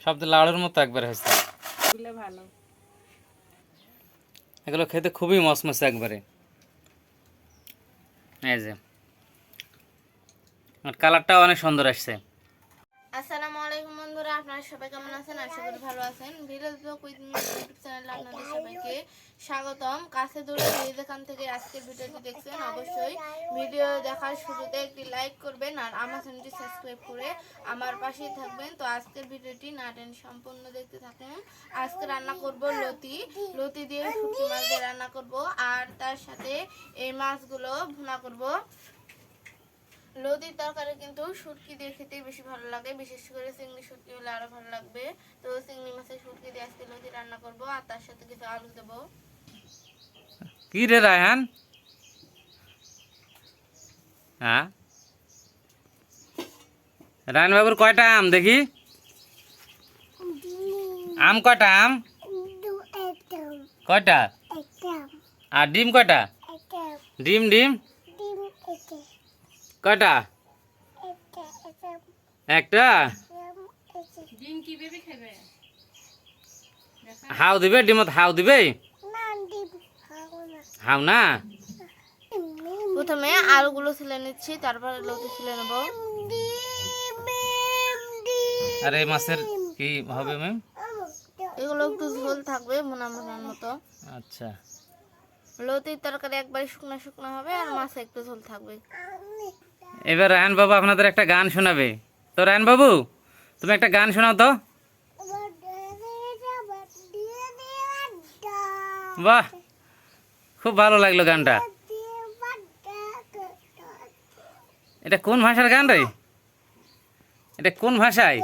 শব্দ লাউড়ের মতো একবার হয়েছে। ভালো এগুলো খেতে খুবই মসমসে একবারে। এই যে আর কালারটাও অনেক সুন্দর আসছে। আসসালামু আলাইকুম বন্ধুরা, আপনারা সবাই কেমন আছেন? আশা করি ভালো আছেন। Village blog with me YouTube চ্যানেলে আপনাদের সবাইকে স্বাগতম। কাছে দূরে যে যেখান থেকে আজকের ভিডিওটি দেখছেন অবশ্যই ভিডিও দেখার শুরুতে একটি লাইক করবেন আর আমার চ্যানেলটি সাবস্ক্রাইব করে আমার পাশেই থাকবেন। তো আজকের ভিডিওটি না টেনে সম্পূর্ণ দেখতে থাকুন। আজকে রান্না করব লতি দিয়ে শুটকি মাছ দিয়ে রান্না করব, আর তার সাথে এই মাছগুলো ভুনা করব। লতির তরকারি কিন্তু শুটকি দিয়ে খেতে বেশি ভালো লাগে, বিশেষ করে চিংড়ি শুটকি হলে আরো ভালো লাগবে। তো চিংড়ি মাছের শুটকি দিয়ে আজকে লতি রান্না করব, আর তার সাথে কিছু আলু দেবো। কি রে রায়হান? হ্যাঁ, রায়হান বাবুর কয়টা আম দেখি? আম কয়টা? আম কয়টা? আর ডিম কয়টা? ডিম ডিম কয়টা? একটা। হাও দিবে ডিমত? হাও দিবে? হাও না। প্রথমে আলুগুলো ছিলে নিচ্ছি, তারপরে লতি ছিলে নেব। আর এই মাছের কি হবে ম্যাম? এগুলো একটু ঝোল থাকবে, ভুনা ভুনার মতো। আচ্ছা, লতির তরকারি একবারে শুকনো শুকনো হবে, আর মাছে একটু ঝোল থাকবে। এবার রায়হান বাবু আপনাদের একটা গান শোনাবে। তো রায়হান বাবু, তুমি একটা গান শোনাও তো। বাহ, খুব ভালো লাগলো গানটা। এটা কোন ভাষার গান রে? এটা কোন ভাষায়?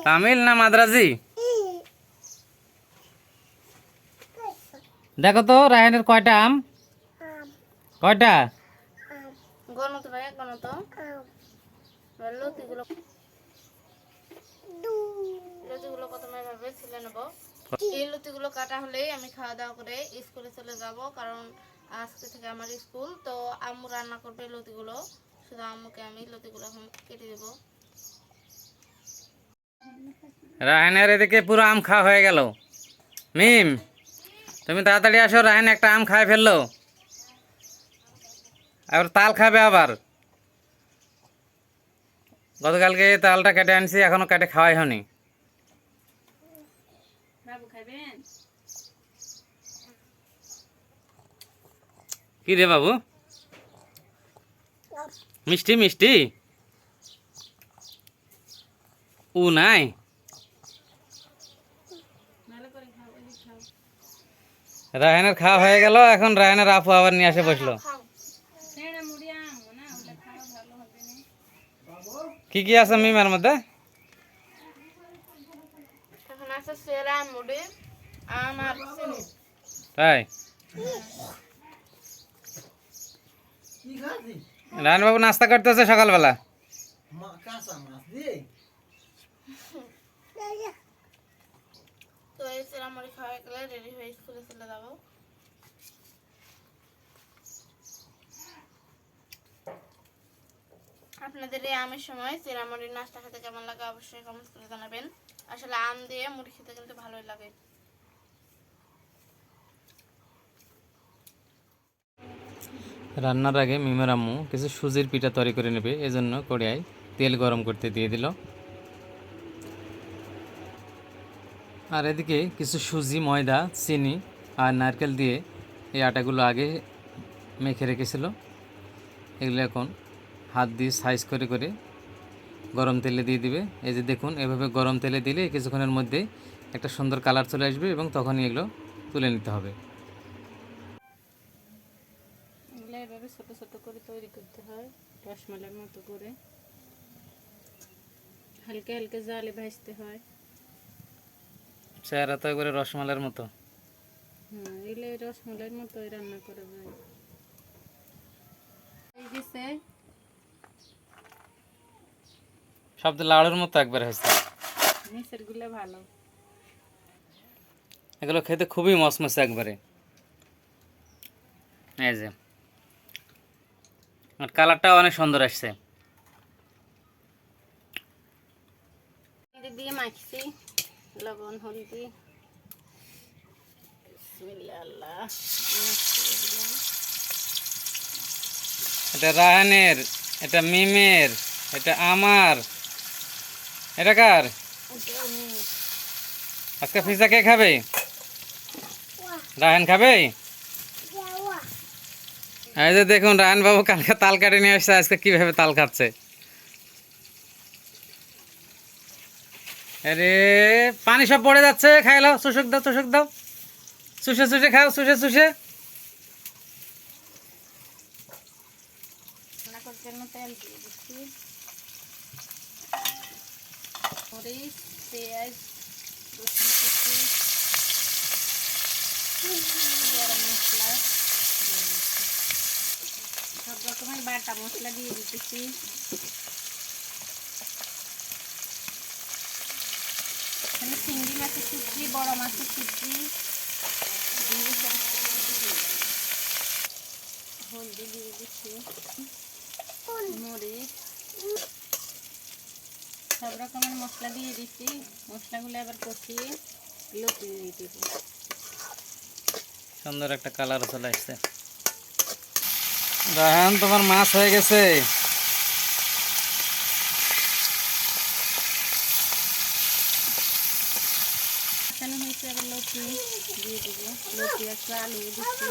তামিল না মাদ্রাজি? দেখো তো রায়হানের কয়টা আম? কয়টা? গণত ভাই গণত। লতিগুলো প্রথমে এভাবে ছিলে নেব। এই লতিগুলো কাটা হলেই আমি খাওয়া দাওয়া করে স্কুলে চলে যাব, কারণ আজকে থেকে আমার স্কুল। তো আম্মু রান্না করবে লতিগুলো, শুধু আম্মুকে আমি লতিগুলো এখন কেটে দেবো। রায়হানের এদিকে পুরো আম খাওয়া হয়ে গেল। মিম, তুমি তাড়াতাড়ি আসো, রায়হান একটা আম খায় ফেললো। আবার তাল খাবে আবার। গতকালকে তালটা কেটে আনছি, এখনো কেটে খাওয়াই হয়নি। কি রে বাবু? মিষ্টি মিষ্টি ও নাই। রায়হানের খাওয়া হয়ে গেল, এখন রায়হানের আপু আবার নিয়ে আসে বসলো। কি কি আছে মিমের মধ্যে? এখন আছে সেরা মুড়ি, আম আর চিনি। তাই রায়হান বাবু নাস্তা করতেছে সকালবেলা। তো এই সেরা মুড়ি খাওয়া গেলে রেডি হয়ে স্কুলে চলে যাবো। আপনাদের এই আমের সময় সেরা মুড়ির নাস্তা খেতে কেমন লাগে অবশ্যই কমেন্ট করে জানাবেন। আসলে আম দিয়ে মুড়ি খেতে কিন্তু ভালোই লাগে। রান্নার আগে মিমের আম্মু কিছু সুজির পিঠা তৈরি করে নেবে, এজন্য কড়াইয়ে তেল গরম করতে দিয়ে দিল। আর এদিকে কিছু সুজি, ময়দা, চিনি আর নারকেল দিয়ে এই আটাগুলো আগে মেখে রেখেছিল। এগুলো এখন হাত দিয়ে সাইজ করে করে গরম তেলে দিয়ে দিবে। এই যে দেখুন, এভাবে গরম তেলে দিলে কিছুক্ষণের মধ্যে একটা সুন্দর কালার চলে আসবে এবং তখনই এগুলো তুলে নিতে হবে। এগুলো এভাবে ছোট ছোট করে তৈরি করতে হয়, রসমালাইয়ের মতো করে হালকা হালকা জালে ভাজতে হয়। চেহারা তো একবারে রসমালাইয়ের মতো। এগুলো রসমালাইয়ের মতোই রান্না করা যায়। এই গেছে শব্দ লাউড়ের মতো একবার হয়েছে। নিচের গুলো ভালো। এগুলো খেতে খুবই মসমসে একবারে। এই যে আর কালারটাও অনেক সুন্দর আসছে। দিয়ে মাখছি লবণ হলদি বিসমিল্লাহ আল্লাহ এটা রাহানের, এটা মিমের, এটা আমার, এটা কার? আজকে পিজা কে খাবে? রাহান খাবে? এই যে দেখুন রাহান বাবু কালকে তাল কাটে নিয়ে আসছে, আজকে কিভাবে তাল খাচ্ছে। আরে পানি সব পড়ে যাচ্ছে, খাই লাও, চুষক দাও, চুষক দাও, চুষে চুষে খাও, চুষে চুষে। রান্না করার জন্য তেল দিয়ে দিচ্ছি, মরিচ, পেঁয়াজ, রসুন কুচি, গরম মশলা দিয়ে দিচ্ছি, সব রকমের বাটা মশলা দিয়ে দিতেছি। এখানে চিংড়ি মাছের সুটকি, বড় মাছের সুটকি, হলদি দিয়ে দিচ্ছি, মরিচ, সব রকমের মশলা দিয়ে দিচ্ছি। মশলাগুলো আবার কষিয়ে লতি দিয়ে দিব। সুন্দর একটা কালার চলে আসছে। রাহান তোমার মাছ হয়ে গেছে। কষানো হয়েছে, আবার লতি দিয়ে দিব। লতি একটু আলু দিচ্ছি।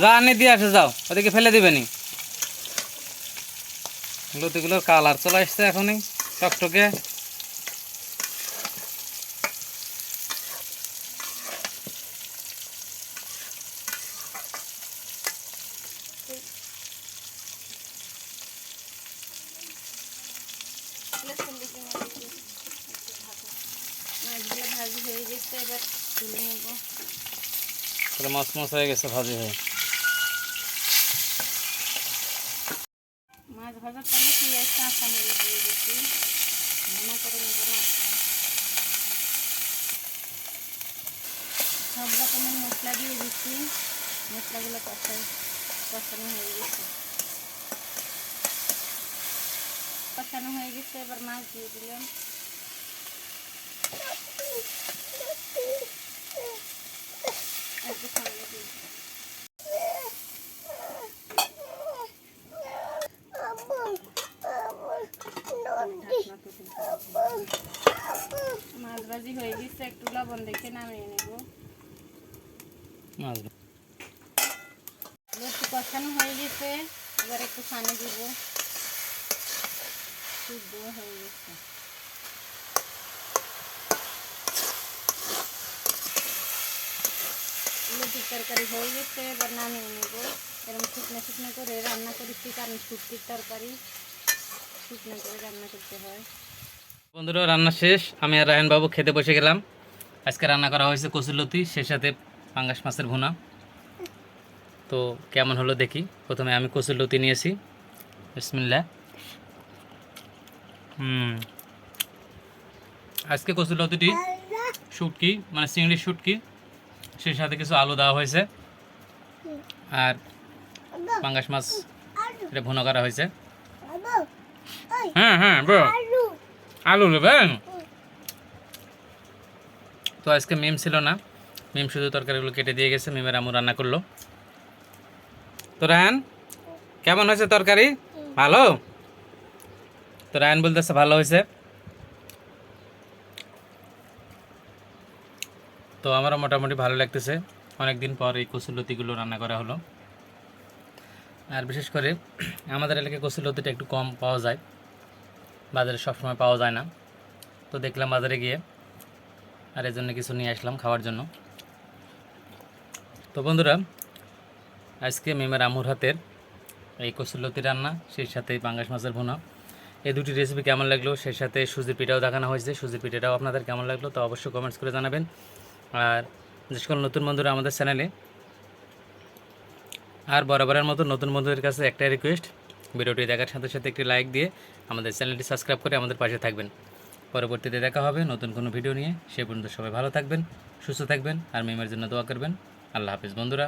রাহানি দিয়ে আসে, যাও ওদিকে ফেলে দিবেনি। লতিগুলোর কালার চলে আসছে এখনই টকটকে। মাছগুলো ভাজি হয়ে গেছে, এবার তুলে নেব। পুরো মচমচ হয়ে গেছে ভাজি হয়ে। মাছ ভাজার তেলে পেঁয়াজ কাঁচামরিচ দিয়ে দিচ্ছি, মনে করে নেব মাছটা। সব রকমের মশলা দিয়ে দিচ্ছি। মশলাগুলো কষানো হয়ে গেছে। কষানো হয়ে গেছে, এবার মাছ দিয়ে দিলাম। একটু সামনে দিয়ে দিই। মাছ ভাজি হয়ে গেছে, একটু লবণ দেখে নামিয়ে নেব। মাছ একটু কষানো হয়ে গেছে, এবার একটু পানি দিব। সিদ্ধ হয়ে গেছে। লতির তরকারি হয়ে গেছে, এবার নামিয়ে নেব। এরকম শুকনো শুকনো করে রান্না করেছি, কারণ শুটকির তরকারি শুকনো করে রান্না করতে হয়। বন্ধুরা রান্না শেষ, আমি আর রায়হান বাবু খেতে বসে গেলাম। আজকে রান্না করা হয়েছে কচুরলতি, সেই সাথে পাঙ্গাস মাছের ভুনা। তো কেমন হলো দেখি। প্রথমে আমি কচুরলতি নিয়েছি, বিসমিল্লাহ। আজকে কচুরলতিটি শুটকি, মানে চিংড়ির শুটকি, সেই সাথে কিছু আলু দেওয়া হয়েছে, আর পাঙ্গাস মাছ এটা ভুনা করা হয়েছে। হ্যাঁ হ্যাঁ বলো, আলু নেবেন? তো আজকে মিম ছিল না, মিম শুধু তরকারিগুলো কেটে দিয়ে গেছে, মিমের আম্মু রান্না করলো। তো রায়হান কেমন হয়েছে তরকারি? ভালো? তো রায়হান বলতেছে ভালো হয়েছে। তো আমারও মোটামুটি ভালো লাগতেছে, অনেকদিন পর এই কচুরলতিগুলো রান্না করা হলো। আর বিশেষ করে আমাদের এলাকায় কচুরলতিটা একটু কম পাওয়া যায়, বাজারে সবসময় পাওয়া যায় না। তো দেখলাম বাজারে গিয়ে, আর এই জন্য কিছু নিয়ে আসলাম খাওয়ার জন্য। তো বন্ধুরা আজকে মিমের আম্মুর হাতের এই কচুরলতি রান্না, সেই সাথে পাঙ্গাস মাছের ভুনা, এই দুটি রেসিপি কেমন লাগলো, সেই সাথে সুজির পিঠাও দেখানো হয়েছে। সুজির পিঠাটাও আপনাদের কেমন লাগলো তো অবশ্যই কমেন্টস করে জানাবেন। আর যে সকল নতুন বন্ধুরা আমাদের চ্যানেলে, আর বরাবরের মতো নতুন বন্ধুদের কাছে একটাই রিকোয়েস্ট, ভিডিওটি দেখার সাথে সাথে একটি লাইক দিয়ে আমাদের চ্যানেলটি সাবস্ক্রাইব করে আমাদের পাশে থাকবেন। পরবর্তীতে দেখা হবে নতুন কোনো ভিডিও নিয়ে। সে পর্যন্ত সবাই ভালো থাকবেন, সুস্থ থাকবেন, আর মিমের জন্য দোয়া করবেন। আল্লাহ হাফিজ বন্ধুরা।